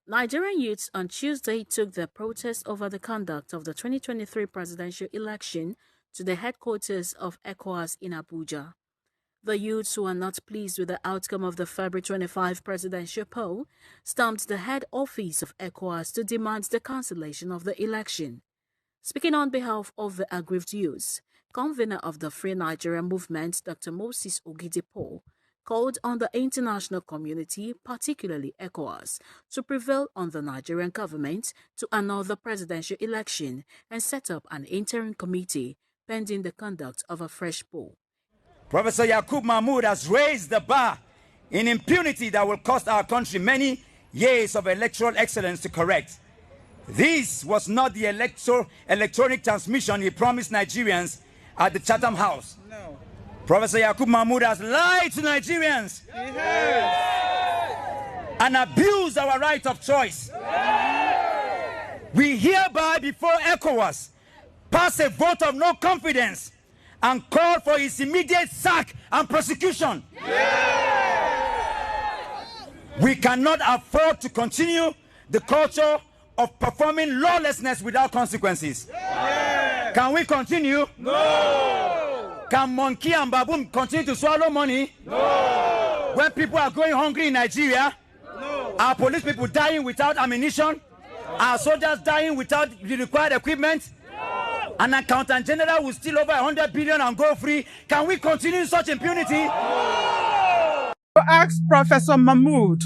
Nigerian youths on Tuesday took their protest over the conduct of the 2023 presidential election to the headquarters of ECOWAS in Abuja. The youths, who are not pleased with the outcome of the February 25 presidential poll, stormed the head office of ECOWAS to demand the cancellation of the election. Speaking on behalf of the aggrieved youths, convener of the Free Nigeria movement, Dr. Moses Ogidipo, called on the international community, particularly ECOWAS, to prevail on the Nigerian government to annul the presidential election and set up an interim committee pending the conduct of a fresh poll. Professor Yakub Mahmood has raised the bar in impunity that will cost our country many years of electoral excellence to correct. This was not the electronic transmission he promised Nigerians at the Chatham House. No. Professor Yakub Mahmood has lied to Nigerians and abused our right of choice. We hereby, before ECOWAS, pass a vote of no confidence and call for his immediate sack and prosecution. We cannot afford to continue the culture of performing lawlessness without consequences. Can we continue? No. Can monkey and baboon continue to swallow money? No. When people are going hungry in Nigeria, no. Our police people dying without ammunition, no. Our soldiers dying without the required equipment, no. An accountant general will steal over 100 billion and go free. Can we continue such impunity? No. Ask Professor Mahmood